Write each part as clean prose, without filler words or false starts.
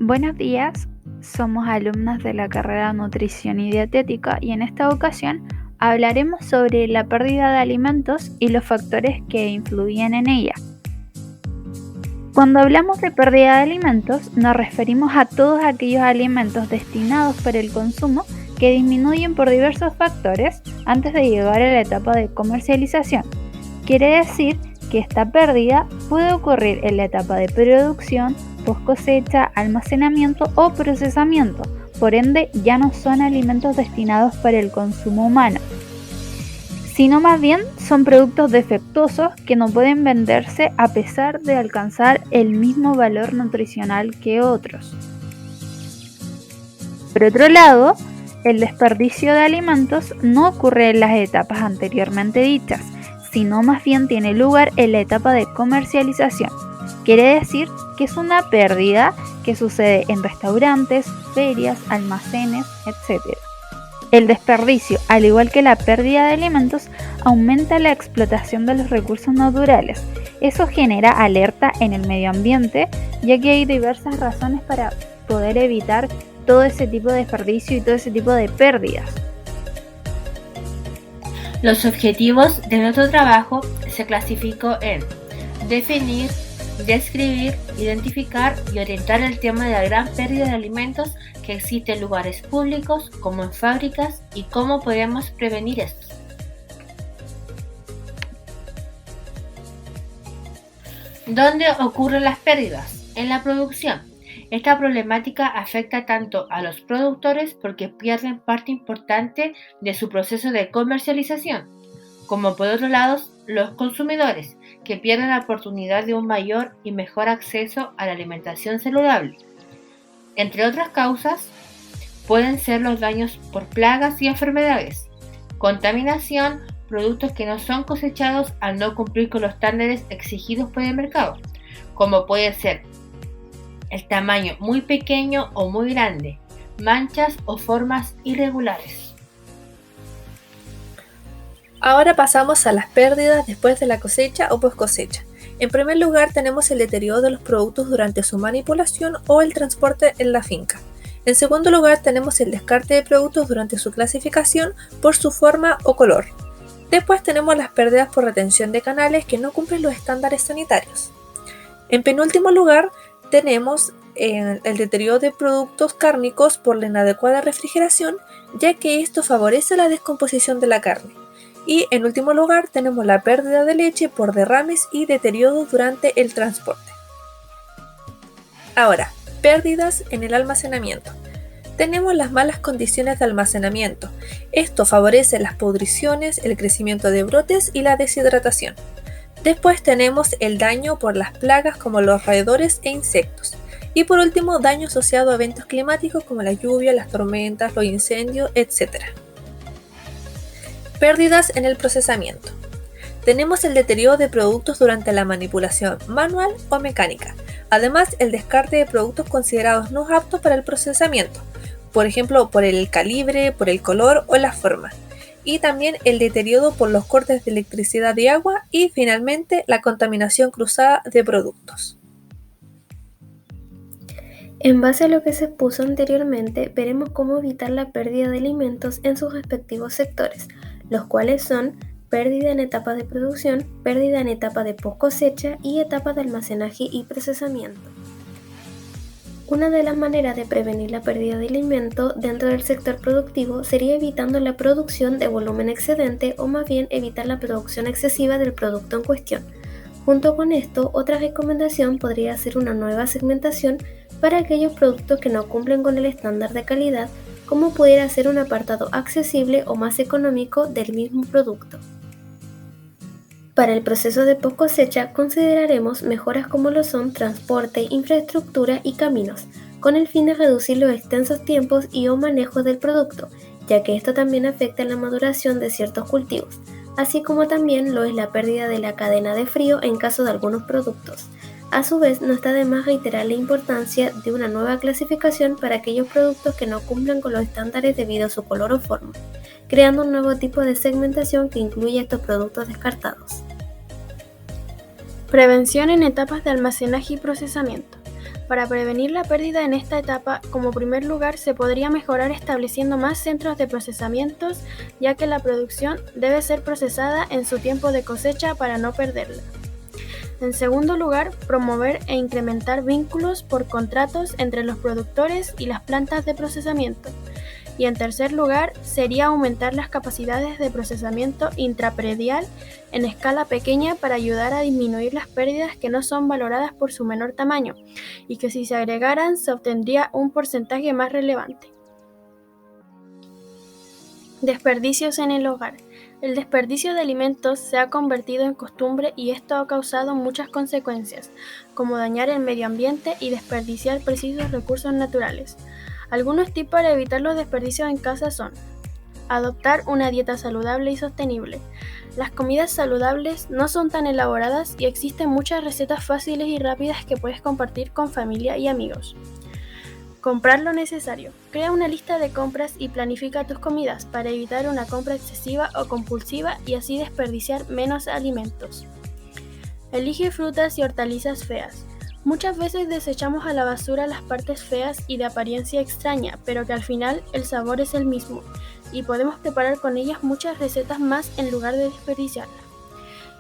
Buenos días, somos alumnas de la carrera Nutrición y Dietética y en esta ocasión hablaremos sobre la pérdida de alimentos y los factores que influyen en ella. Cuando hablamos de pérdida de alimentos, nos referimos a todos aquellos alimentos destinados para el consumo que disminuyen por diversos factores antes de llegar a la etapa de comercialización. Quiere decir que esta pérdida puede ocurrir en la etapa de producción, post cosecha, almacenamiento o procesamiento, por ende ya no son alimentos destinados para el consumo humano, sino más bien son productos defectuosos que no pueden venderse a pesar de alcanzar el mismo valor nutricional que otros. Por otro lado, el desperdicio de alimentos no ocurre en las etapas anteriormente dichas, sino más bien tiene lugar en la etapa de comercialización. Quiere decir que es una pérdida que sucede en restaurantes, ferias, almacenes, etc. El desperdicio, al igual que la pérdida de alimentos, aumenta la explotación de los recursos naturales. Eso genera alerta en el medio ambiente, ya que hay diversas razones para poder evitar todo ese tipo de desperdicio y todo ese tipo de pérdidas. Los objetivos de nuestro trabajo se clasificó en definir, describir, identificar y orientar el tema de la gran pérdida de alimentos que existe en lugares públicos como en fábricas y cómo podemos prevenir esto. ¿Dónde ocurren las pérdidas? En la producción. Esta problemática afecta tanto a los productores porque pierden parte importante de su proceso de comercialización, como por otro lado los consumidores, que pierden la oportunidad de un mayor y mejor acceso a la alimentación saludable. Entre otras causas, pueden ser los daños por plagas y enfermedades, contaminación, productos que no son cosechados al no cumplir con los estándares exigidos por el mercado, como puede ser el tamaño muy pequeño o muy grande, manchas o formas irregulares. Ahora pasamos a las pérdidas después de la cosecha o post cosecha. En primer lugar tenemos el deterioro de los productos durante su manipulación o el transporte en la finca. En segundo lugar tenemos el descarte de productos durante su clasificación por su forma o color. Después tenemos las pérdidas por retención de canales que no cumplen los estándares sanitarios. En penúltimo lugar tenemos el deterioro de productos cárnicos por la inadecuada refrigeración, ya que esto favorece la descomposición de la carne. Y en último lugar tenemos la pérdida de leche por derrames y deterioro durante el transporte. Ahora, pérdidas en el almacenamiento. Tenemos las malas condiciones de almacenamiento. Esto favorece las pudriciones, el crecimiento de brotes y la deshidratación. Después tenemos el daño por las plagas como los roedores e insectos. Y por último, daño asociado a eventos climáticos como la lluvia, las tormentas, los incendios, etc. Pérdidas en el procesamiento. Tenemos el deterioro de productos durante la manipulación manual o mecánica. Además, el descarte de productos considerados no aptos para el procesamiento, por ejemplo, por el calibre, por el color o la forma. Y también el deterioro por los cortes de electricidad y agua y finalmente la contaminación cruzada de productos. En base a lo que se expuso anteriormente, veremos cómo evitar la pérdida de alimentos en sus respectivos sectores, los cuales son pérdida en etapa de producción, pérdida en etapa de post cosecha y etapa de almacenaje y procesamiento. Una de las maneras de prevenir la pérdida de alimento dentro del sector productivo sería evitando la producción de volumen excedente o más bien evitar la producción excesiva del producto en cuestión. Junto con esto, otra recomendación podría ser una nueva segmentación para aquellos productos que no cumplen con el estándar de calidad, como pudiera ser un apartado accesible o más económico del mismo producto. Para el proceso de post cosecha consideraremos mejoras como lo son transporte, infraestructura y caminos, con el fin de reducir los extensos tiempos y o manejo del producto, ya que esto también afecta la maduración de ciertos cultivos, así como también lo es la pérdida de la cadena de frío en caso de algunos productos. A su vez, no está de más reiterar la importancia de una nueva clasificación para aquellos productos que no cumplan con los estándares debido a su color o forma, creando un nuevo tipo de segmentación que incluye estos productos descartados. Prevención en etapas de almacenaje y procesamiento. Para prevenir la pérdida en esta etapa, como primer lugar, se podría mejorar estableciendo más centros de procesamientos, ya que la producción debe ser procesada en su tiempo de cosecha para no perderla. En segundo lugar, promover e incrementar vínculos por contratos entre los productores y las plantas de procesamiento. Y en tercer lugar, sería aumentar las capacidades de procesamiento intrapredial en escala pequeña para ayudar a disminuir las pérdidas que no son valoradas por su menor tamaño y que si se agregaran se obtendría un porcentaje más relevante. Desperdicios en el hogar. El desperdicio de alimentos se ha convertido en costumbre y esto ha causado muchas consecuencias, como dañar el medio ambiente y desperdiciar precisos recursos naturales. Algunos tips para evitar los desperdicios en casa son: adoptar una dieta saludable y sostenible. Las comidas saludables no son tan elaboradas y existen muchas recetas fáciles y rápidas que puedes compartir con familia y amigos. Comprar lo necesario. Crea una lista de compras y planifica tus comidas para evitar una compra excesiva o compulsiva y así desperdiciar menos alimentos. Elige frutas y hortalizas feas. Muchas veces desechamos a la basura las partes feas y de apariencia extraña, pero que al final el sabor es el mismo, y podemos preparar con ellas muchas recetas más en lugar de desperdiciarlas.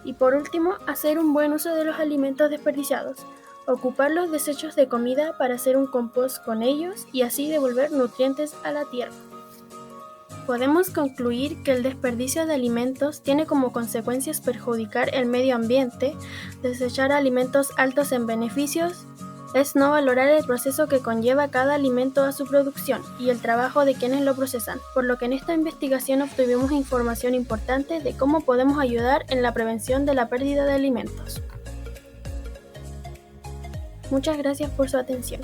Y por último, hacer un buen uso de los alimentos desperdiciados. Ocupar los desechos de comida para hacer un compost con ellos y así devolver nutrientes a la tierra. Podemos concluir que el desperdicio de alimentos tiene como consecuencias perjudicar el medio ambiente, desechar alimentos altos en beneficios, es no valorar el proceso que conlleva cada alimento a su producción y el trabajo de quienes lo procesan, por lo que en esta investigación obtuvimos información importante de cómo podemos ayudar en la prevención de la pérdida de alimentos. Muchas gracias por su atención.